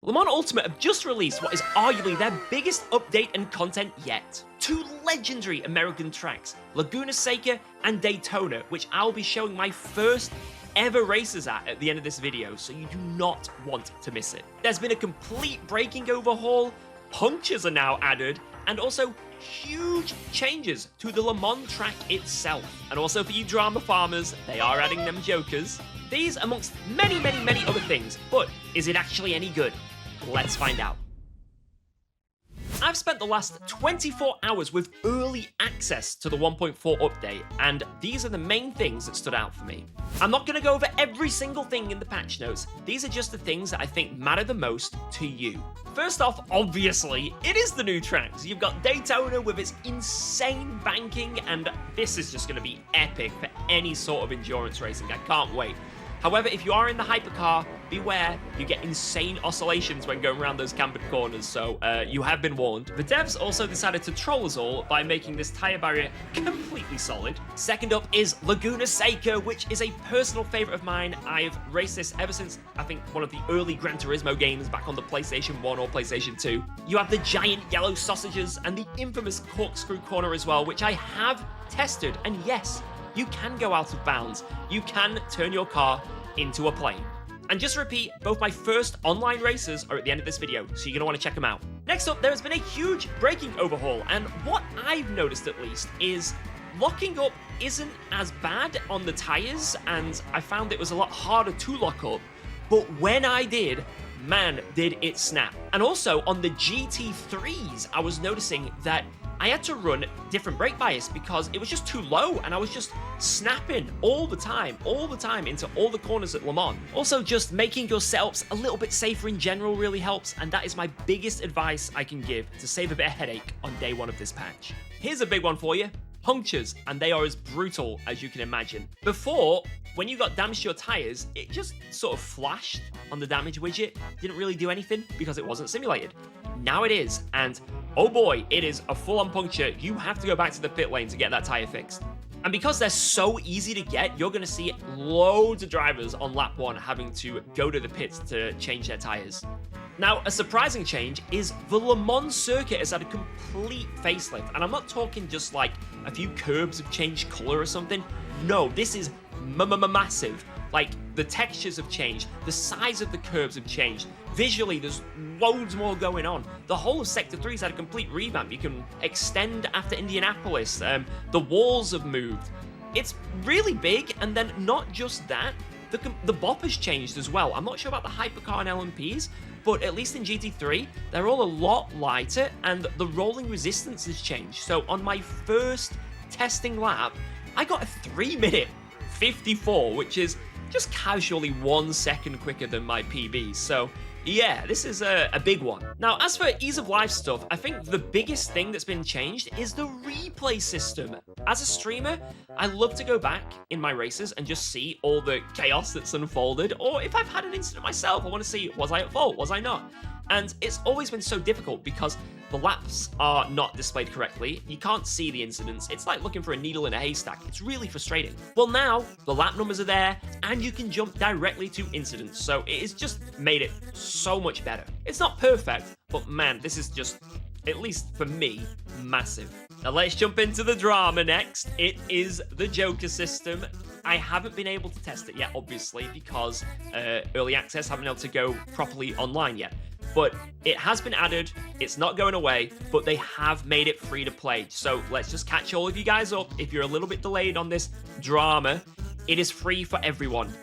Le Mans Ultimate have just released what is arguably their biggest update and content yet. Two legendary American tracks, Laguna Seca and Daytona, which I'll be showing my first ever races at the end of this video, so you do not want to miss it. There's been a complete braking overhaul, punctures are now added, and also huge changes to the Le Mans track itself. And also for you drama farmers, they are adding them jokers. These amongst many other things, but is it actually any good? Let's find out. I've spent the last 24 hours with early access to the 1.4 update, and these are the main things that stood out for me. I'm not going to go over every single thing in the patch notes, these are just the things that I think matter the most to you. First off, obviously, it is the new tracks. You've got Daytona with its insane banking, and this is just going to be epic for any sort of endurance racing. I can't wait. However, if you are in the hypercar, beware, you get insane oscillations when going around those cambered corners, so you have been warned. The devs also decided to troll us all by making this tyre barrier completely solid. Second up is Laguna Seca, which is a personal favourite of mine. I've raced this ever since, I think, one of the early Gran Turismo games back on the PlayStation 1 or PlayStation 2. You have the giant yellow sausages and the infamous corkscrew corner as well, which I have tested, and yes, you can go out of bounds. You can turn your car into a plane. And just to repeat, both my first online races are at the end of this video, so you're going to want to check them out. Next up, there has been a huge braking overhaul, and what I've noticed at least is locking up isn't as bad on the tyres, and I found it was a lot harder to lock up, but when I did, man, did it snap. And also on the GT3s, I was noticing that I had to run different brake bias because it was just too low and I was just snapping all the time into all the corners at Le Mans. Also, just making your setups a little bit safer in general really helps, and that is my biggest advice I can give to save a bit of headache on day one of this patch. Here's a big one for you. Punctures, and they are as brutal as you can imagine. Before, when you got damage to your tires, it just sort of flashed on the damage widget, didn't really do anything because it wasn't simulated. Now it is, and oh boy, it is a full-on puncture. You have to go back to the pit lane to get that tire fixed. And because they're so easy to get, you're going to see loads of drivers on lap 1 having to go to the pits to change their tires. Now, a surprising change is the Le Mans circuit has had a complete facelift, and I'm not talking just like a few curbs have changed color or something. No, this is massive. Like, the textures have changed, the size of the curves have changed. Visually, there's loads more going on. The whole of Sector 3's had a complete revamp. You can extend after Indianapolis. The walls have moved. It's really big, and then not just that, the bop has changed as well. I'm not sure about the hypercar and LMPs, but at least in GT3, they're all a lot lighter, and the rolling resistance has changed. So on my first testing lap, I got a 3-minute 54, which is just casually 1 second quicker than my PB. So yeah, this is a big one. Now, as for ease of life stuff, I think the biggest thing that's been changed is the replay system. As a streamer, I love to go back in my races and just see all the chaos that's unfolded, or if I've had an incident myself, I want to see, was I at fault, was I not? And it's always been so difficult because the laps are not displayed correctly. You can't see the incidents. It's like looking for a needle in a haystack. It's really frustrating. Well, now the lap numbers are there and you can jump directly to incidents. So it has just made it so much better. It's not perfect, but man, this is just, at least for me, massive. Now let's jump into the drama next. It is the Joker system. I haven't been able to test it yet, obviously, because early access haven't been able to go properly online yet. But it has been added, it's not going away, but they have made it free to play. So let's just catch all of you guys up. If you're a little bit delayed on this drama, it is free for everyone.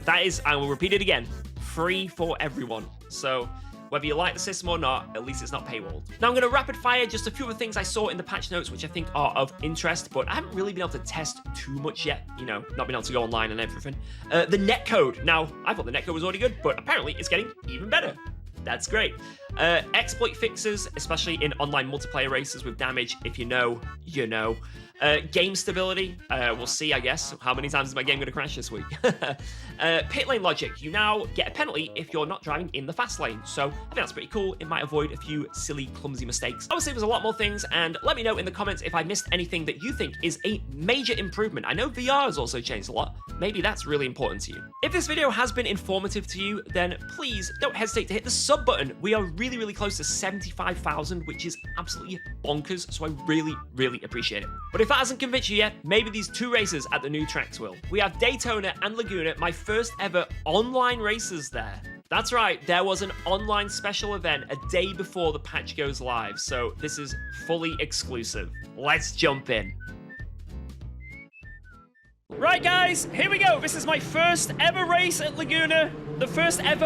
That is, I will repeat it again, free for everyone. So whether you like the system or not, at least it's not paywalled. Now I'm going to rapid fire just a few of the things I saw in the patch notes, which I think are of interest, but I haven't really been able to test too much yet, you know, not been able to go online and everything. The netcode. Now, I thought the netcode was already good, but apparently it's getting even better. That's great. Exploit fixes, especially in online multiplayer races with damage. If you know, you know. Game stability, we'll see, I guess. How many times is my game going to crash this week? Pit lane logic, you now get a penalty if you're not driving in the fast lane. So I think that's pretty cool. It might avoid a few silly, clumsy mistakes. Obviously, there's a lot more things, and let me know in the comments if I missed anything that you think is a major improvement. I know VR has also changed a lot. Maybe that's really important to you. If this video has been informative to you, then please don't hesitate to hit the sub button. We are really, really close to 75,000, which is absolutely bonkers, so I really, really appreciate it. But if that hasn't convinced you yet, maybe these two races at the new tracks will. We have Daytona and Laguna, my first ever online races there. That's right, there was an online special event a day before the patch goes live, so this is fully exclusive. Let's jump in. Right guys, here we go. This is my first ever race at Laguna. The first ever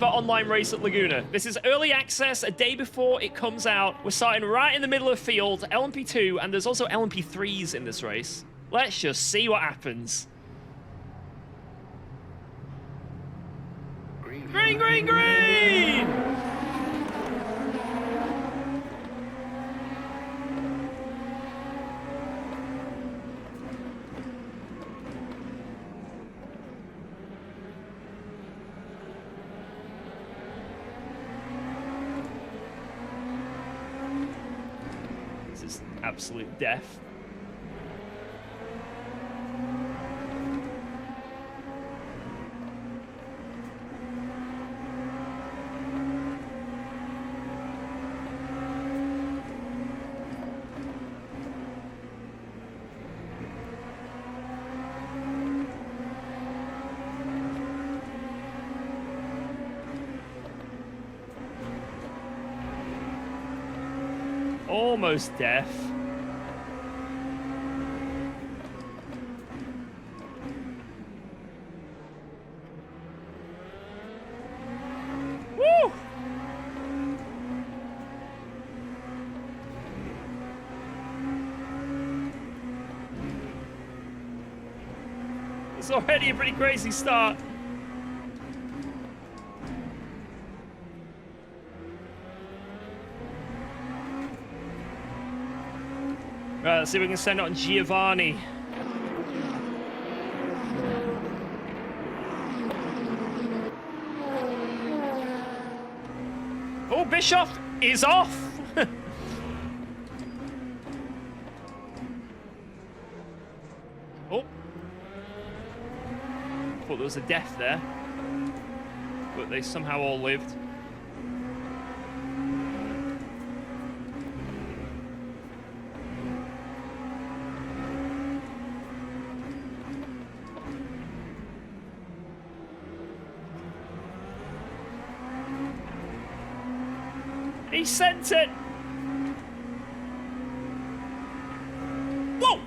online race at Laguna. This is early access, a day before it comes out. We're starting right in the middle of the field, LMP2, and there's also LMP3s in this race. Let's just see what happens. Green, green, green! This is absolute death. Almost death. Woo! It's already a pretty crazy start. Right, let's see if we can send it on Giovanni. Oh, Bischoff is off! Oh. Thought there was a death there. But they somehow all lived. He sent it! Whoa!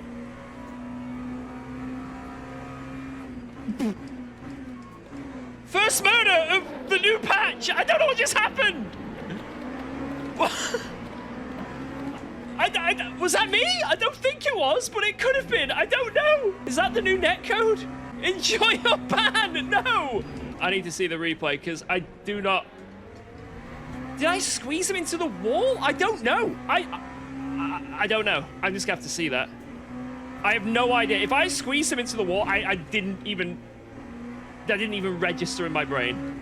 First murder of the new patch! I don't know what just happened! Was that me? I don't think it was, but it could have been. I don't know. Is that the new netcode? Enjoy your ban! No! I need to see the replay because I do not... Did I squeeze him into the wall? I don't know. I don't know. I'm just gonna have to see that. I have no idea. If I squeezed him into the wall, that didn't even register in my brain.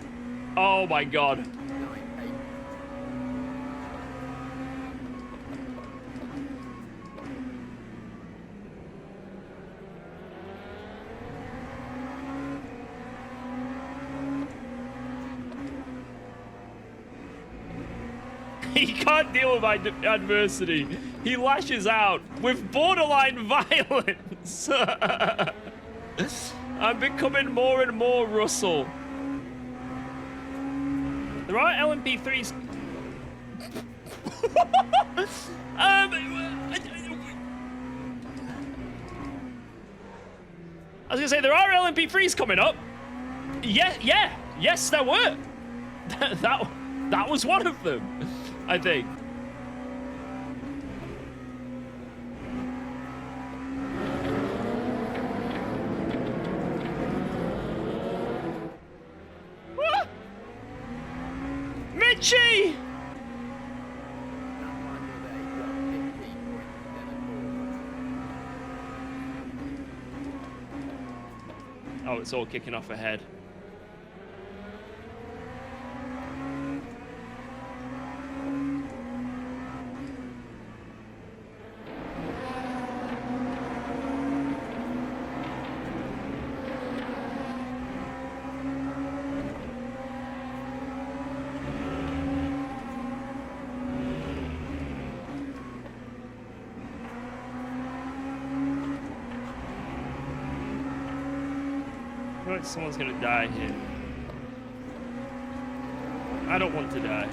Oh my god. He can't deal with adversity. He lashes out with borderline violence. I'm becoming more and more Russell. There are LMP3s. I was gonna say there are LMP3s coming up. Yes, there were. That was one of them, I think. Ah! Mitchie! Oh, it's all kicking off ahead. Right, someone's gonna die here. I don't want to die.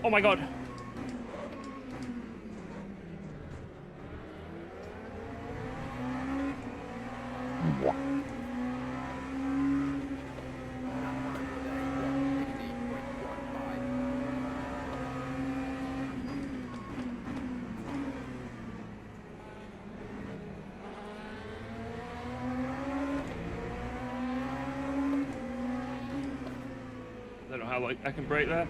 Oh my god. I don't know how I can break that.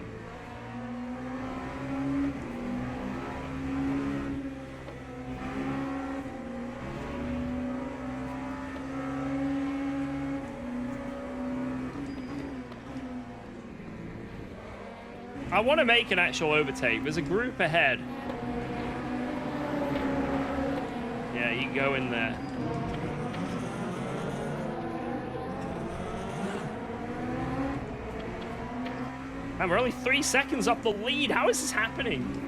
I want to make an actual overtake. There's a group ahead. Yeah, you go in there. Man, we're only 3 seconds off the lead. How is this happening?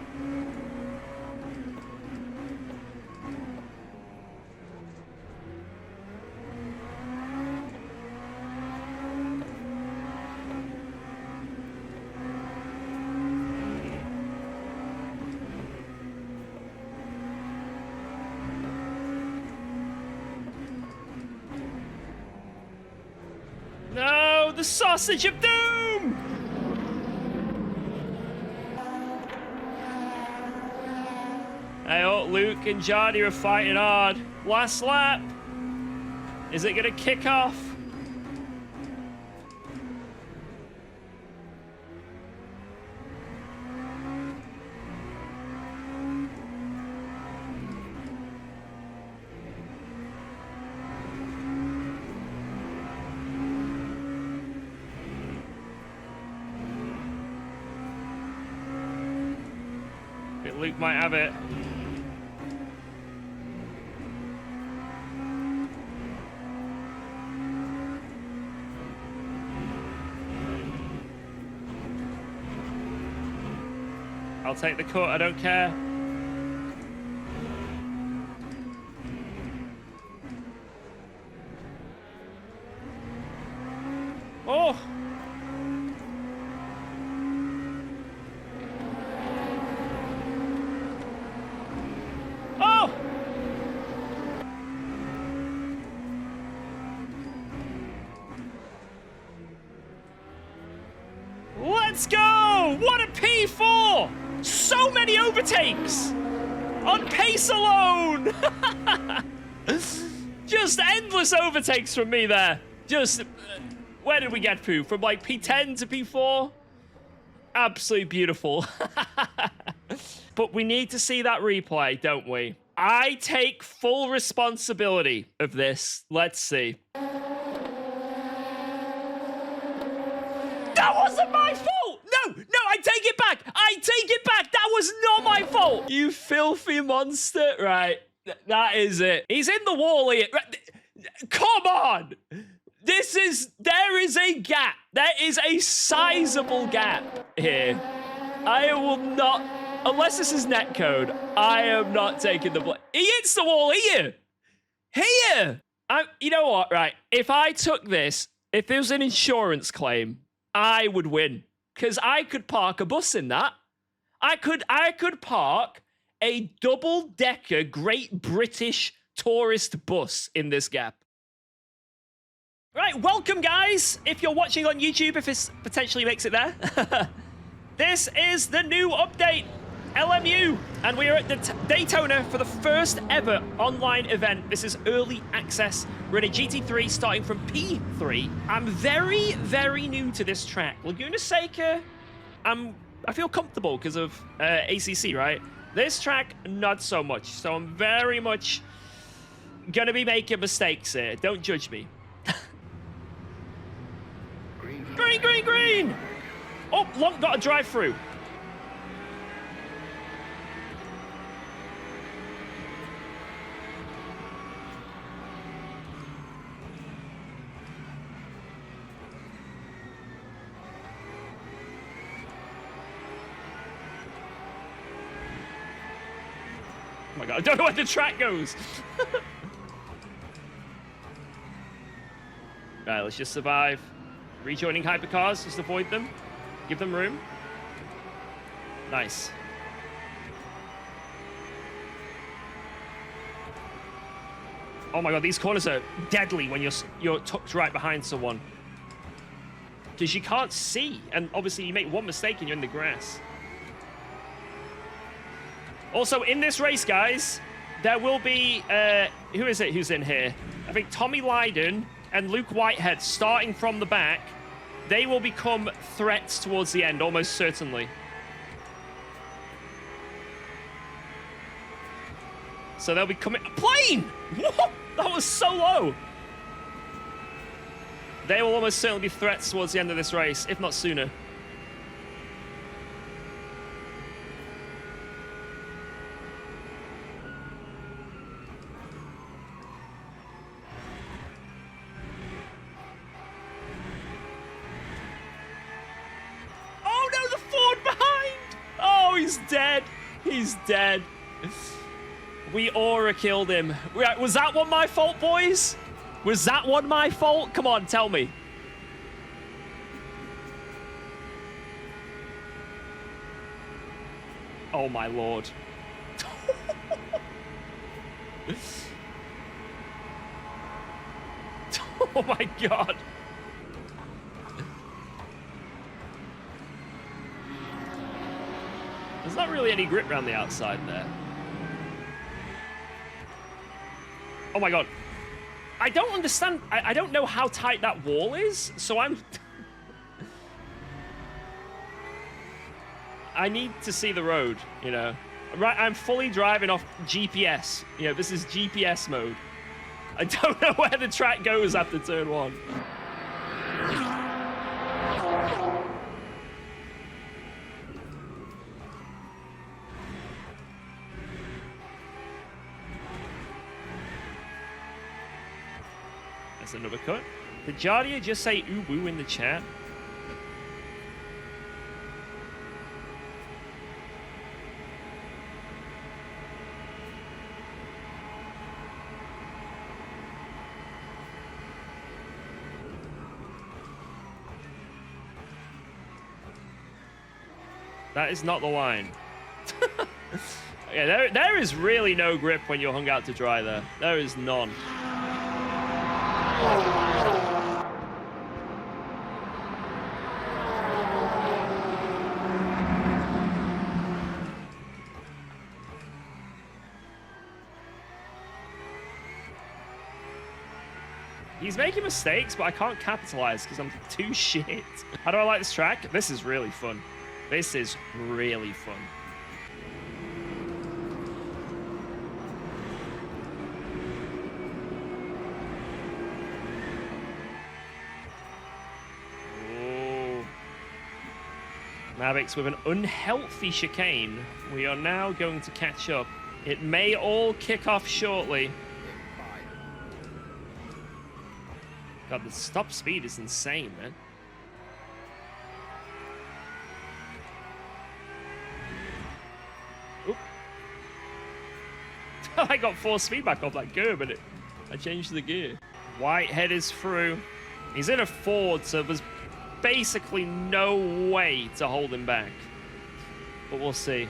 No, the sausage of doom! Hey, oh, Luke and Jardy are fighting hard. Last lap. Is it gonna kick off? Luke might have it. I'll take the cut, I don't care. Oh! Let's go! What a P4! So many overtakes! On pace alone! Just endless overtakes from me there. Just, where did we get to? From like P10 to P4? Absolutely beautiful. But we need to see that replay, don't we? I take full responsibility of this. Let's see. That wasn't my fault! No, I take it back! I take it back! That was not my fault! You filthy monster. Right, that is it. He's in the wall here. Come on! There is a gap. There is a sizable gap here. I will not, unless this is netcode, I am not taking the blame. He hits the wall here. Here! You know what, right? If I took this, if there was an insurance claim, I would win, because I could park a bus in that. I could park a double-decker Great British tourist bus in this gap. Right, welcome, guys. If you're watching on YouTube, if this potentially makes it there. This is the new update, LMU, and we are at the Daytona for the first ever online event. This is early access. We're in a GT3 starting from P3. I'm very, very new to this track. Laguna Seca, I feel comfortable because of ACC, right? This track, not so much. So I'm very much gonna be making mistakes here. Don't judge me. Green, green, green! Oh, Long got a drive through. Oh my god, I don't know where the track goes. Right, let's just survive. Rejoining hypercars, just avoid them. Give them room. Nice. Oh my god, these corners are deadly when you're tucked right behind someone. Because you can't see, and obviously you make one mistake and you're in the grass. Also, in this race, guys, there will be, who is it who's in here? I think Tommy Lydon and Luke Whitehead starting from the back. They will become threats towards the end, almost certainly. So they'll be coming... Plane! What? That was so low! They will almost certainly be threats towards the end of this race, if not sooner. He's dead. He's dead. We aura killed him. Was that one my fault, boys? Was that one my fault? Come on, tell me. Oh my lord. Oh my god. There's not really any grip around the outside there. Oh my god. I don't understand. I don't know how tight that wall is, so I'm... I need to see the road, you know. Right, I'm fully driving off GPS. You know, this is GPS mode. I don't know where the track goes after turn one. That's another cut. Did Jardia just say ooh-woo in the chat? That is not the line. Yeah, there is really no grip when you're hung out to dry there. There is none. He's making mistakes, but I can't capitalize because I'm too shit. How do I like this track? This is really fun. This is really fun. Oh. Mavics with an unhealthy chicane. We are now going to catch up. It may all kick off shortly. God, the stop speed is insane, man. Oop. I got forced feedback off that gear, but I changed the gear. Whitehead is through. He's in a Ford, so there's basically no way to hold him back. But we'll see.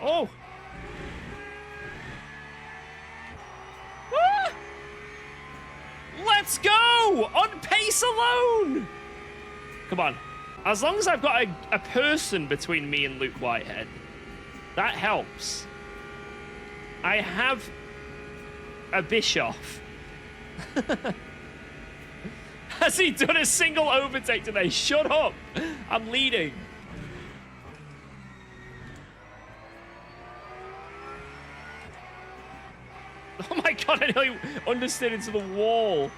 Oh! Let's go! On pace alone! Come on. As long as I've got a person between me and Luke Whitehead, that helps. I have a Bischoff. Has he done a single overtake today? Shut up! I'm leading. Oh my god, I nearly understood into the wall.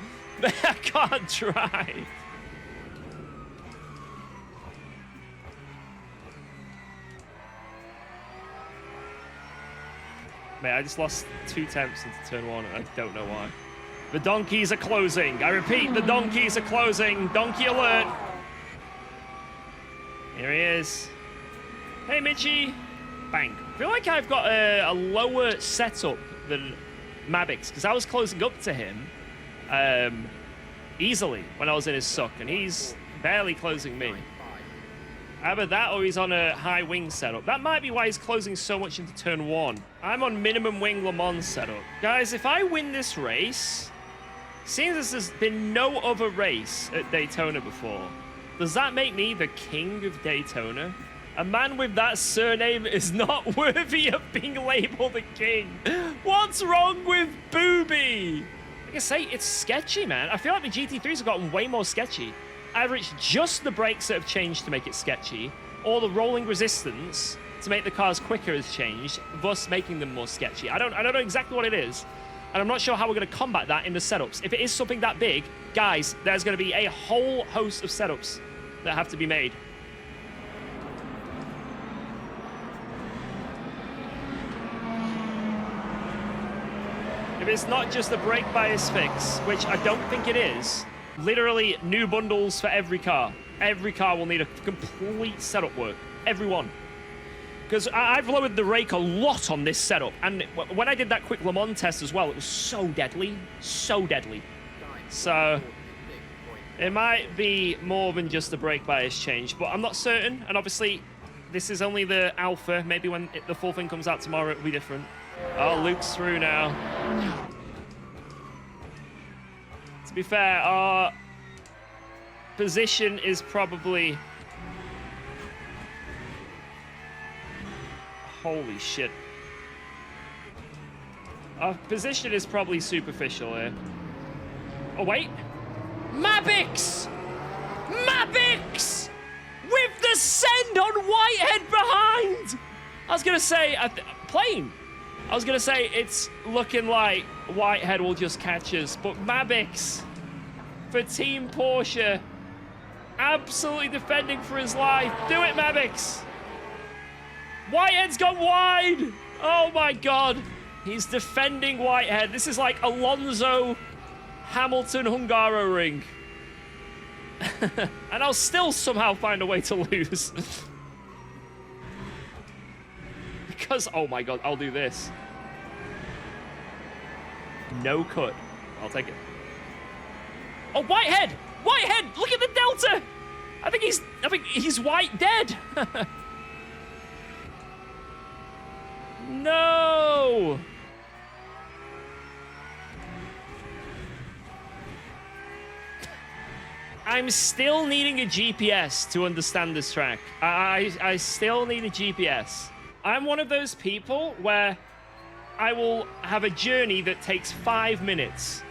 I can't drive. Mate, I just lost 2 tenths into turn 1 and I don't know why. The donkeys are closing. I repeat, the donkeys are closing. Donkey alert. Here he is. Hey, Mitchie. Bang. I feel like I've got a lower setup than Mabix, because I was closing up to him easily when I was in his suck, and he's barely closing me. Either that or he's on a high wing setup. That might be why he's closing so much into turn 1. I'm on minimum wing Le Mans setup. Guys, if I win this race, seeing as there's been no other race at Daytona before, does that make me the king of Daytona? A man with that surname is not worthy of being labeled a king. What's wrong with Booby? Like I say, it's sketchy, man. I feel like the GT3s have gotten way more sketchy. Either it's just the brakes that have changed to make it sketchy, or the rolling resistance to make the cars quicker has changed, thus making them more sketchy. I don't know exactly what it is, and I'm not sure how we're going to combat that in the setups. If it is something that big, guys, there's going to be a whole host of setups that have to be made. If it's not just a brake bias fix, which I don't think it is, literally new bundles for every car. Every car will need a complete setup work. Every one. Because I've lowered the rake a lot on this setup. And when I did that quick Le Mans test as well, it was so deadly. So deadly. So it might be more than just a brake bias change. But I'm not certain. And obviously, this is only the alpha. Maybe when the full thing comes out tomorrow, it'll be different. Oh, Luke's through now. To be fair, our position is probably... Holy shit. Our position is probably superficial here. Oh, wait. Mabix! Mabix! With the send on Whitehead behind! I was going to say, plane. I was going to say it's looking like Whitehead will just catch us, but Mabix for Team Porsche absolutely defending for his life. Do it, Mabix. Whitehead's gone wide. Oh my God. He's defending Whitehead. This is like Alonso Hamilton Hungaroring. And I'll still somehow find a way to lose. Because, oh my God, I'll do this. No cut. I'll take it. Oh, Whitehead! Whitehead! Look at the delta! I think he's white dead. No! I'm still needing a GPS to understand this track. I still need a GPS. I'm one of those people where I will have a journey that takes 5 minutes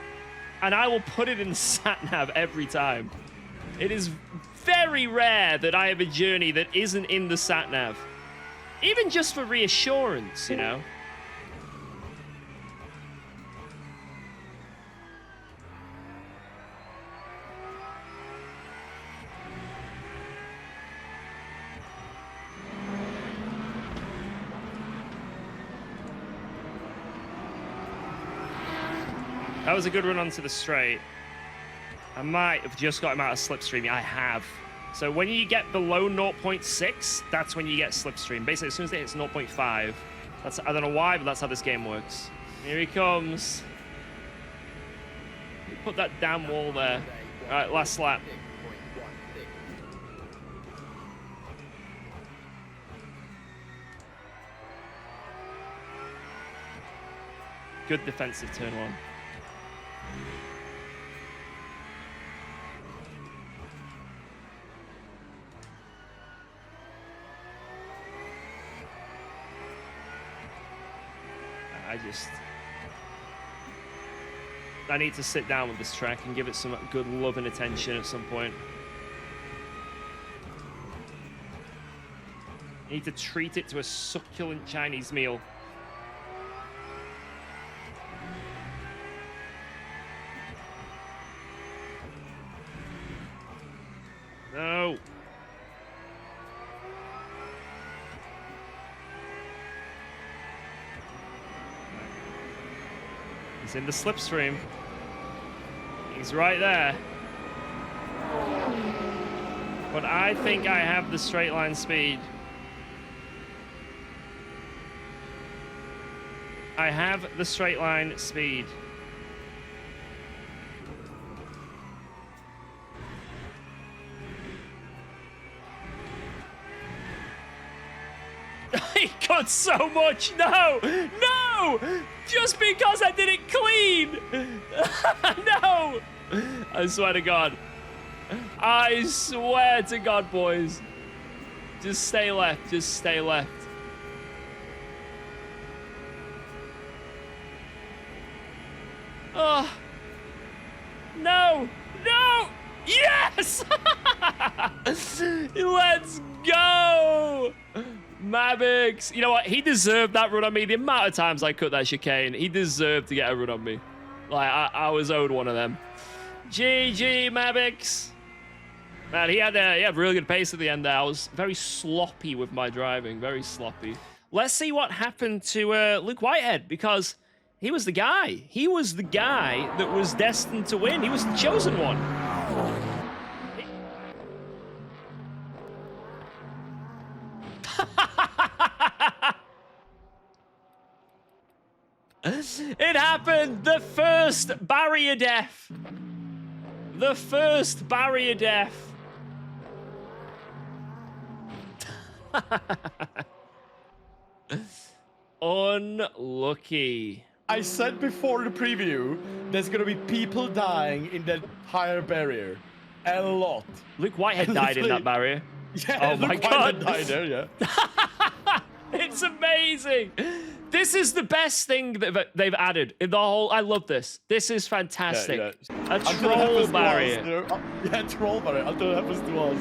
and I will put it in sat-nav every time. It is very rare that I have a journey that isn't in the sat-nav. Even just for reassurance, you know? That was a good run onto the straight. I might have just got him out of slipstream. I have. So when you get below 0.6, that's when you get slipstream. Basically, as soon as it hits 0.5, that's, I don't know why, but that's how this game works. Here he comes. Put that damn wall there. All right, last lap. Good defensive turn 1. I need to sit down with this track and give it some good love and attention at some point. I need to treat it to a succulent Chinese meal. No. He's in the slipstream. He's right there. But I think I have the straight line speed. I have the straight line speed. He cut so much. No, no, just because I did it clean. No, I swear to God. I swear to God, boys. Just stay left. Just stay left. Oh, no, no, yes! Let's go! Mavix. You know what? He deserved that run on me. The amount of times I cut that chicane, he deserved to get a run on me. Like, I was owed one of them. GG, Mavix. Man, he had really good pace at the end there. I was very sloppy with my driving. Very sloppy. Let's see what happened to Luke Whitehead, because he was the guy. He was the guy that was destined to win. He was the chosen one. It happened! The first barrier death! The first barrier death! Unlucky. I said before the preview, there's gonna be people dying in that higher barrier. A lot. Luke Whitehead died in that barrier. Yeah, oh my Luke God. Whitehead died there, yeah. It's amazing. This is the best thing that they've added in the whole. I love this. This is fantastic. Yeah. A troll barrier. Yeah, troll barrier. Until it happens to us.